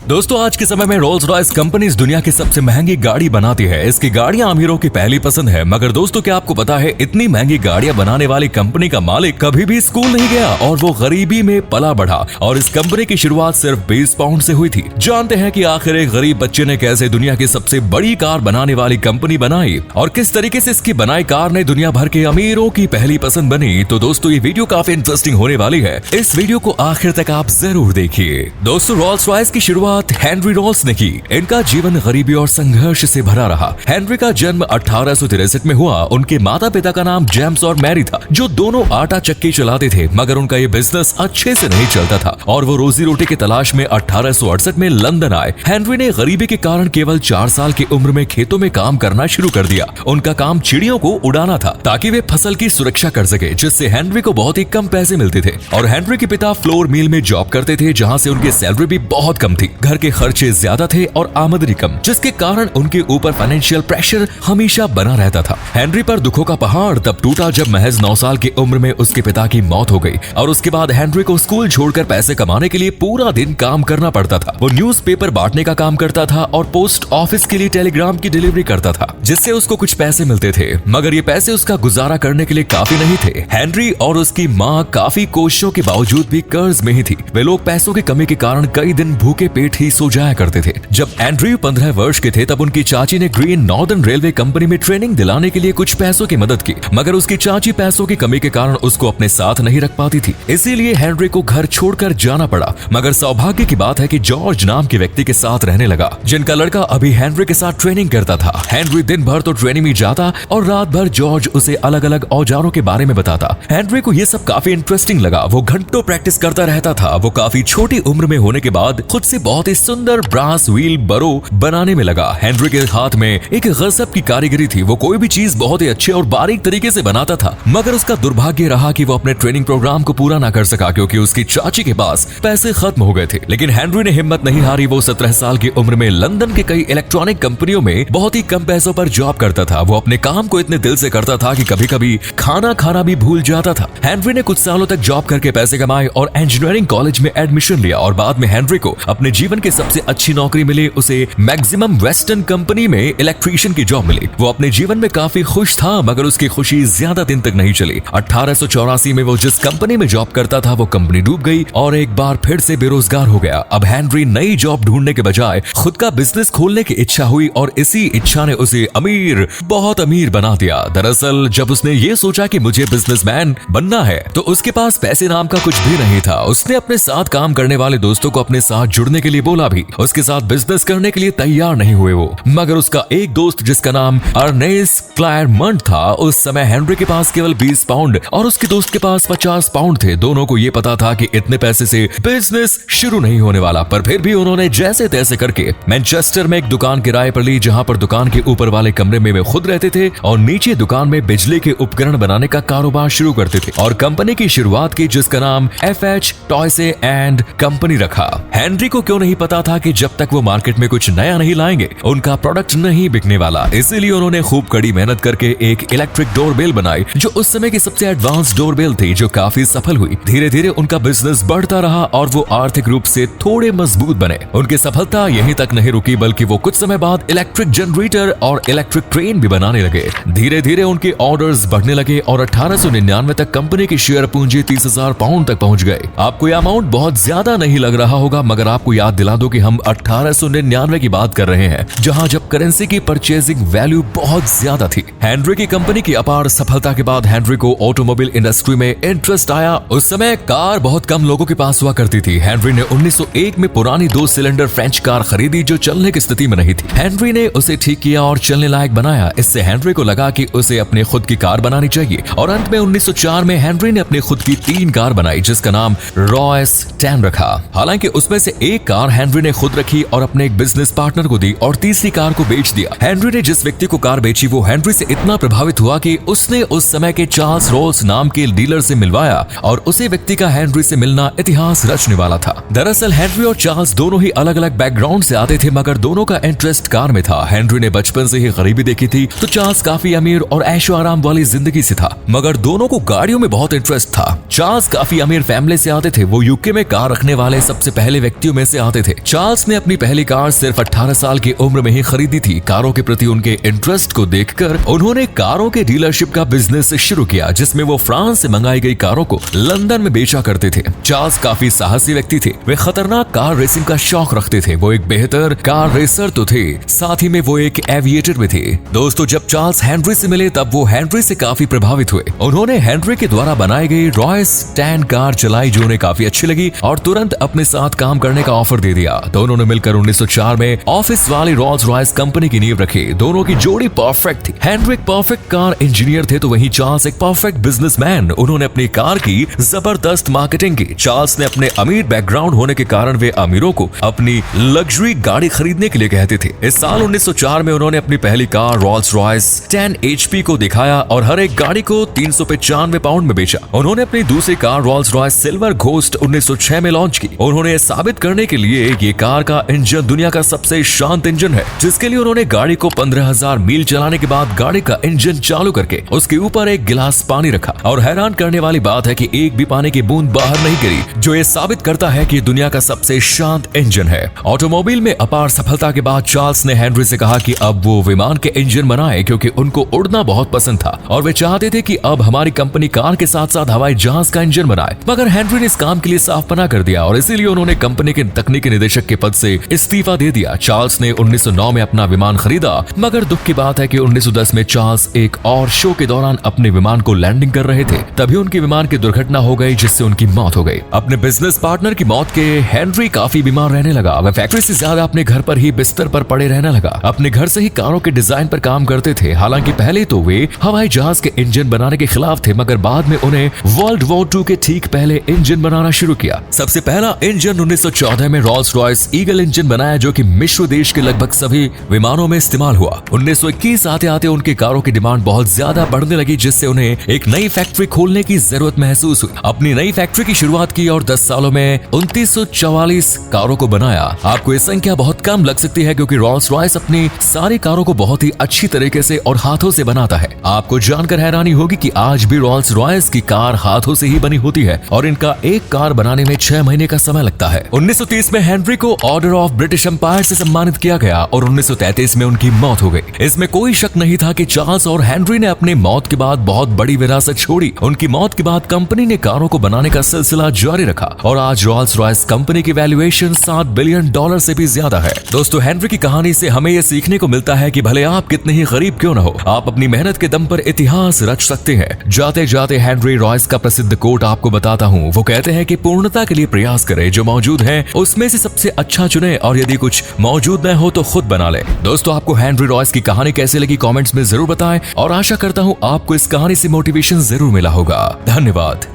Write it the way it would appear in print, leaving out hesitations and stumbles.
दोस्तों आज के समय में रोल्स रॉयस कंपनी इस दुनिया की सबसे महंगी गाड़ी बनाती है। इसकी गाड़ियां अमीरों की पहली पसंद है। मगर दोस्तों क्या आपको पता है इतनी महंगी गाड़ियां बनाने वाली कंपनी का मालिक कभी भी स्कूल नहीं गया और वो गरीबी में पला बढ़ा और इस कंपनी की शुरुआत सिर्फ 20 पाउंड से हुई थी। जानते हैं कि आखिर एक गरीब बच्चे ने कैसे दुनिया की सबसे बड़ी कार बनाने वाली कंपनी बनाई और किस तरीके से इसकी बनाई कार ने दुनिया भर के अमीरों की पहली पसंद बनी। तो दोस्तों ये वीडियो काफी इंटरेस्टिंग होने वाली है, इस वीडियो को आखिर तक आप जरूर देखिए। दोस्तों रोल्स रॉयस की शुरुआत हेनरी रोल्स ने की। इनका जीवन गरीबी और संघर्ष से भरा रहा। हेनरी का जन्म 1863 में हुआ। उनके माता पिता का नाम जेम्स और मैरी था, जो दोनों आटा चक्की चलाते थे। मगर उनका ये बिजनेस अच्छे से नहीं चलता था और वो रोजी रोटी की तलाश में 1868 में लंदन आए। हेनरी ने गरीबी के कारण केवल 4 साल की उम्र में खेतों में काम करना शुरू कर दिया। उनका काम चिड़ियों को उड़ाना था ताकि वे फसल की सुरक्षा कर सके, जिससे हेनरी को बहुत ही कम पैसे मिलते थे। और हेनरी के पिता फ्लोर मिल में जॉब करते थे, जहाँ से उनकी सैलरी भी बहुत कम थी। घर के खर्चे ज्यादा थे और आमदनी कम, जिसके कारण उनके ऊपर फाइनेंशियल प्रेशर हमेशा बना रहता था। हेनरी पर दुखों का पहाड़ तब टूटा जब महज 9 साल की उम्र में उसके पिता की मौत हो गई और उसके बाद हेनरी को स्कूल छोड़कर पैसे कमाने के लिए पूरा दिन काम करना पड़ता था। वो न्यूज़पेपर बांटने का काम करता था और पोस्ट ऑफिस के लिए टेलीग्राम की डिलीवरी करता था, जिससे उसको कुछ पैसे मिलते थे। मगर ये पैसे उसका गुजारा करने के लिए काफी नहीं थे। हेनरी और उसकी माँ काफी कोशिशों के बावजूद भी कर्ज में ही थी। वे लोग पैसों की कमी के कारण कई दिन भूखे पेट ही सो जाया करते थे। जब एंड्रयू 15 वर्ष के थे तब उनकी चाची ने ग्रीन नॉर्दर्न रेलवे कंपनी में ट्रेनिंग दिलाने के लिए कुछ पैसों की मदद की। मगर उसकी चाची पैसों की कमी के कारण उसको अपने साथ नहीं रख पाती थी, इसीलिए हेनरी को घर छोड़कर जाना पड़ा। मगर सौभाग्य की बात है कि जॉर्ज नाम के व्यक्ति के साथ रहने लगा, जिनका लड़का अभी हेनरी के साथ ट्रेनिंग करता था। हेनरी दिन भर तो ट्रेनिंग में जाता और रात भर जॉर्ज उसे अलग अलग औजारों के बारे में बताता। हेनरी को यह सब काफी इंटरेस्टिंग लगा। वो घंटों प्रैक्टिस करता रहता था। वो काफी छोटी उम्र में होने के बाद खुद से बहुत ही सुंदर ब्रास व्हील बरो बनाने में लगा। हेनरी के हाथ में एक गजब की कारीगरी थी। वो कोई भी चीज बहुत ही अच्छे और बारीक तरीके से बनाता था। मगर उसका दुर्भाग्य रहा कि वो अपने ट्रेनिंग प्रोग्राम को पूरा ना कर सका, क्योंकि उसकी चाची के पास पैसे खत्म हो गए थे। लेकिन हेनरी ने हिम्मत नहीं हारी। वो 17 साल की उम्र में लंदन के कई इलेक्ट्रॉनिक कंपनियों में बहुत ही कम पैसों पर जॉब करता था। वो अपने काम को इतने दिल से करता था कि कभी कभी खाना खाना भी भूल जाता था। हेनरी ने कुछ सालों तक जॉब करके पैसे कमाए और इंजीनियरिंग कॉलेज में एडमिशन लिया और बाद में हेनरी को अपने जीवन की सबसे अच्छी नौकरी मिली। उसे मैक्सिमम वेस्टर्न कंपनी में इलेक्ट्रीशियन की जॉब मिली। वो अपने जीवन में काफी खुश था, मगर उसकी खुशी ज्यादा दिन तक नहीं चली। 1884 में वो जिस कंपनी में जॉब करता था वो कंपनी डूब गई और एक बार फिर से बेरोजगार हो गया। अब हेनरी नई जॉब ढूंढने के बजाय खुद का बिजनेस खोलने की इच्छा हुई और इसी इच्छा ने उसे अमीर, बहुत अमीर बना दिया। दरअसल जब उसने ये सोचा कि मुझे बिजनेसमैन बनना है तो उसके पास पैसे नाम का कुछ भी नहीं था। उसने अपने साथ काम करने वाले दोस्तों को अपने साथ जुड़ने के लिए बोला भी। उसके साथ बिजनेस करने के लिए तैयार नहीं हुए वो। मगर उसका एक दोस्त जिसका नाम अर्नेस्ट क्लायरमंट था, उस समय हेनरी के पास केवल 20 पाउंड और उसके दोस्त के पास 50 पाउंड थे। दोनों को ये पता था कि इतने पैसे से बिजनेस शुरू नहीं होने वाला, पर फिर भी उन्होंने जैसे तैसे करके मैनचेस्टर में एक दुकान किराए पर ली, जहां पर दुकान के ऊपर वाले कमरे में वे खुद रहते थे और नीचे दुकान में बिजली के उपकरण बनाने का कारोबार शुरू करते थे और कंपनी की शुरुआत की, जिसका नाम FH टॉयसे एंड कंपनी रखा। हेनरी को क्यों नहीं पता था कि जब तक वो मार्केट में कुछ नया नहीं लाएंगे उनका प्रोडक्ट नहीं बिकने वाला। इसीलिए उन्होंने खूब कड़ी मेहनत करके एक इलेक्ट्रिक डोरबेल बनाई, जो उस समय की सबसे एडवांस डोरबेल थी, जो काफी सफल हुई। धीरे धीरे उनका बिजनेस बढ़ता रहा और वो आर्थिक रूप से थोड़े मजबूत बने। उनकी सफलता यहीं तक नहीं रुकी, बल्कि वो कुछ समय बाद इलेक्ट्रिक जनरेटर और इलेक्ट्रिक ट्रेन भी बनाने लगे। धीरे धीरे उनके ऑर्डर्स बढ़ने लगे और 1899 तक कंपनी की शेयर पूंजी 30,000 पाउंड तक पहुंच गए। आपको यह अमाउंट बहुत ज्यादा नहीं लग रहा होगा, मगर आपको याद दिला दो कि हम 1899 की बात कर रहे हैं, जहां जब करेंसी की परचेजिंग वैल्यू बहुत ज्यादा थी। हेनरी की कंपनी की अपार सफलता के बाद हेनरी को ऑटोमोबाइल इंडस्ट्री में इंटरेस्ट आया। उस समय कार बहुत कम लोगों के पास हुआ करती थी। हेनरी ने 1901 में पुरानी 2 सिलेंडर फ्रेंच कार खरीदी, जो चलने की स्थिति में नहीं थी। हेनरी ने उसे ठीक किया और चलने लायक बनाया। इससे हेनरी को लगा कि उसे अपने खुद की कार बनानी चाहिए और अंत में 1904 में हेनरी ने अपनी खुद की 3 कार बनाई, जिसका नाम रॉयस 10 रखा। हालांकि उसमें से एक कार हेनरी ने खुद रखी और अपने एक बिजनेस पार्टनर को दी और तीसरी कार को बेच दिया। हेनरी ने जिस व्यक्ति को कार बेची वो हेनरी से इतना प्रभावित हुआ कि उसने उस समय के चार्ल्स रोल्स नाम के डीलर से मिलवाया और उसी व्यक्ति का हेनरी से मिलना इतिहास रचने वाला था। दरअसल हेनरी और चार्ल्स दोनों ही अलग अलग बैकग्राउंड से आते थे, मगर दोनों का इंटरेस्ट कार में था। हेनरी ने बचपन से ही ही गरीबी देखी थी तो चार्ल्स काफी अमीर और ऐशो आराम वाली जिंदगी से था, मगर दोनों को गाड़ियों में बहुत इंटरेस्ट था। चार्ल्स काफी अमीर फैमिली से आते थे, वो यूके में कार रखने वाले सबसे पहले व्यक्तियों में से आते थे। चार्ल्स ने अपनी पहली कार सिर्फ 18 साल की उम्र में ही खरीदी थी। कारों के प्रति उनके इंटरेस्ट को देखकर उन्होंने कारों के डीलरशिप का बिजनेस शुरू किया, जिसमें वो फ्रांस से मंगाई गई कारों को लंदन में बेचा करते थे। चार्ल्स काफी साहसी व्यक्ति थे, वे खतरनाक कार रेसिंग का शौक रखते थे। वो एक बेहतर कार रेसर तो थे, साथ ही में वो एक एविएटर भी थे। दोस्तों, जब चार्ल्स हेनरी से मिले तब वो हेनरी से काफी प्रभावित हुए। उन्होंने हेनरी के द्वारा बनाई गई रॉयस 10 कार चलाई जो उन्हें काफी अच्छी लगी और तुरंत अपने साथ काम करने का ऑफर दे दिया। दोनों ने मिलकर 1904 में ऑफिस वाली रोल्स रॉयस कंपनी की नींव रखी। दोनों की जोड़ी परफेक्ट थी। हेनरी एक परफेक्ट कार इंजीनियर थे तो वहीं चार्ल्स एक परफेक्ट बिजनेसमैन। उन्होंने अपनी कार की जबरदस्त मार्केटिंग की। चार्ल्स ने अपने अमीर बैकग्राउंड होने के कारण वे अमीरों को अपनी लग्जरी गाड़ी खरीदने के लिए कहते थे। इस साल 1904 में उन्होंने अपनी पहली कार रोल्स रॉयस 10 HP को दिखाया और हर एक गाड़ी को 395 पाउंड में बेचा। उन्होंने अपनी दूसरी car Rolls Royce silver ghost 1906 में लॉन्च की। उन्होंने साबित करने के लिए ये कार का इंजन दुनिया का सबसे शांत इंजन है, जिसके लिए उन्होंने गाड़ी को 15,000 मील चलाने के बाद गाड़ी का इंजन चालू करके उसके ऊपर एक गिलास पानी रखा। और हैरान करने वाली बात है कि एक भी पानी की बूंद बाहर नहीं गिरी, जो ये साबित करता है कि दुनिया का सबसे शांत इंजन है। ऑटोमोबाइल में अपार सफलता के बाद चार्ल्स ने हेनरी से कहा कि अब वो विमान के इंजन बनाए, क्योंकि उनको उड़ना बहुत पसंद था और वे चाहते थे कि अब हमारी कंपनी कार के साथ साथ हवाई जहाज का इंजन बनाए। मगर हेनरी ने इस काम के लिए साफ मना कर दिया और इसीलिए उन्होंने कंपनी के तकनीकी निदेशक के पद से इस्तीफा दे दिया। चार्ल्स ने 1909 में अपना विमान खरीदा, मगर दुख की बात है कि 1910 में चार्ल्स एक और शो के दौरान अपने विमान को लैंडिंग कर रहे थे, तभी उनकी विमान की दुर्घटना हो गई जिससे उनकी मौत हो गई। अपने बिजनेस पार्टनर की मौत के हेनरी काफी बीमार रहने लगा। वह फैक्ट्री से ज्यादा अपने घर पर ही बिस्तर पर पड़े रहने लगा। अपने घर से ही कारों के डिजाइन पर काम करते थे। हालांकि पहले तो वे हवाई जहाज के इंजन बनाने के खिलाफ थे, मगर बाद में उन्हें वर्ल्ड वॉर 2 के ठीक पहले इंजन बनाना शुरू किया। सबसे पहला इंजन 1914 में रोल्स रॉयस ईगल इंजन बनाया, जो कि मिश्र देश के लगभग सभी विमानों में इस्तेमाल हुआ। 1921 आते आते उनके कारों की डिमांड बहुत ज्यादा बढ़ने लगी, जिससे उन्हें एक नई फैक्ट्री खोलने की जरूरत महसूस हुई। अपनी नई फैक्ट्री की शुरुआत की और 10 सालों में 2944 कारों को बनाया। आपको ये संख्या बहुत कम लग सकती है, क्योंकि रोल्स रॉयस अपनी सारी कारों को बहुत ही अच्छी तरीके से और हाथों से बनाता है। आपको जानकर हैरानी होगी कि आज भी रोल्स रॉयस की कार हाथों से ही बनी होती है और इनका एक कार बनाने में 6 महीने का समय लगता है। 1930 में हेनरी को ऑर्डर ऑफ ब्रिटिश एम्पायर से सम्मानित किया गया और 1933 में उनकी मौत हो गई। इसमें कोई शक नहीं था कि चार्ल्स और हेनरी ने अपने मौत के बाद बहुत बड़ी विरासत छोड़ी। उनकी मौत के बाद कंपनी ने कारों को बनाने का सिलसिला जारी रखा और आज रोल्स रॉयस कंपनी की वैल्यूएशन $7 बिलियन से भी ज्यादा है। दोस्तों, हेनरी की कहानी से हमें यह सीखने को मिलता है कि भले आप कितने ही गरीब क्यों न हो, आप अपनी मेहनत के दम पर इतिहास रच सकते हैं। जाते जाते हेनरी रॉयस का प्रसिद्ध कोट आपको बताता हूँ। वो कहते हैं कि पूर्णता के लिए प्रयास करें, जो मौजूद है उसमें से सबसे अच्छा चुने और यदि कुछ मौजूद न हो तो खुद बना ले। दोस्तों, आपको हेनरी रॉयस की कहानी कैसे लगी कमेंट्स में जरूर बताएं और आशा करता हूँ आपको इस कहानी से मोटिवेशन जरूर मिला होगा। धन्यवाद।